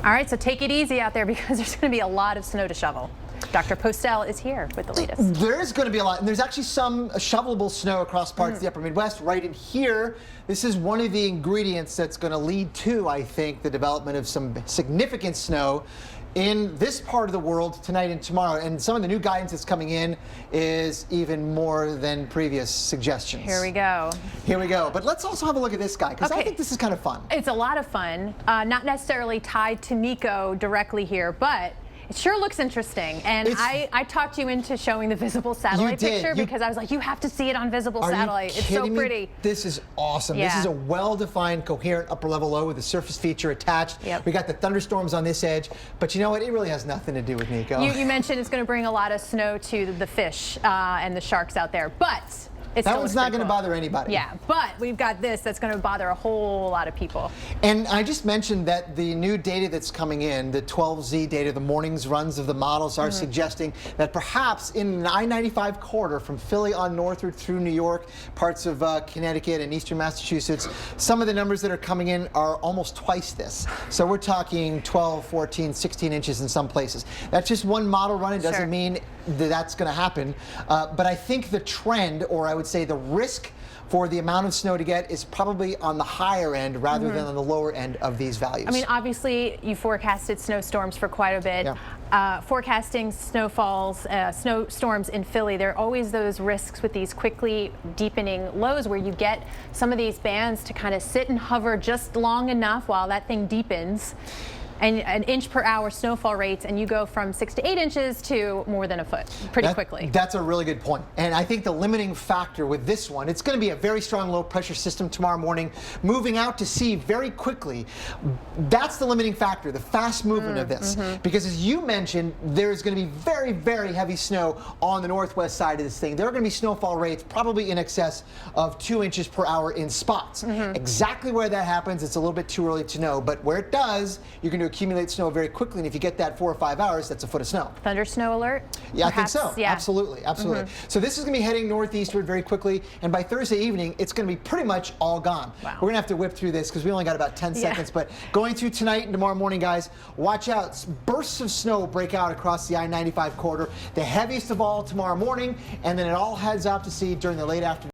All right, so take it easy out there because there's going to be a lot of snow to shovel. Dr. Postel is here with the latest. There is going to be a lot, and there's actually some shovelable snow across parts of the upper Midwest. Right in here, this is one of the ingredients that's going to lead to, I think, the development of some significant snow in this part of the world tonight and tomorrow. And some of the new guidance that's coming in is even more than previous suggestions. Here we go. Here we go. But let's also have a look at this guy, because I think this is kind of fun. It's a lot of fun. Not necessarily tied to Nico directly here, but it sure looks interesting, and I talked you into showing the visible satellite picture because I was like, you have to see it on visible satellite. It's so pretty. This is awesome. Yeah. This is a well-defined, coherent upper level low with a surface feature attached. Yep. We got the thunderstorms on this edge, but you know what? It really has nothing to do with Nico. You mentioned it's going to bring a lot of snow to the fish and the sharks out there, but that one's not going to bother anybody. Yeah, but we've got this that's going to bother a whole lot of people. And I just mentioned that the new data that's coming in, the 12Z data, the morning's runs of the models are suggesting that perhaps in the I-95 corridor from Philly on northward through New York, parts of Connecticut and eastern Massachusetts, some of the numbers that are coming in are almost twice this. So we're talking 12, 14, 16 inches in some places. That's just one model run. It doesn't mean that that's going to happen. But I think the trend, or I would say the risk for the amount of snow to get, is probably on the higher end rather than on the lower end of these values. I mean, obviously, you forecasted snowstorms for quite a bit. Yeah. Forecasting snowfalls, snowstorms in Philly, there are always those risks with these quickly deepening lows where you get some of these bands to kind of sit and hover just long enough while that thing deepens. And an inch per hour snowfall rates, and you go from 6 to 8 inches to more than a foot pretty quickly. That's a really good point. And I think the limiting factor with this one, it's going to be a very strong low pressure system tomorrow morning, moving out to sea very quickly. That's the limiting factor, the fast movement of this. Because as you mentioned, there's going to be very, very heavy snow on the northwest side of this thing. There are going to be snowfall rates probably in excess of 2 inches per hour in spots. Exactly where that happens, it's a little bit too early to know. But where it does, you're going to accumulate snow very quickly, and if you get that 4 or 5 hours, that's a foot of sw. Thunder snow alert? Yeah, perhaps? I think so. Yeah. Absolutely, absolutely. So this is going to be heading northeastward very quickly, and by Thursday evening, it's going to be pretty much all gone. Wow. We're going to have to whip through this because we only got about 10 seconds, but going through tonight and tomorrow morning, guys, watch out. Bursts of snow break out across the I-95 corridor, the heaviest of all tomorrow morning, and then it all heads out to sea during the late afternoon.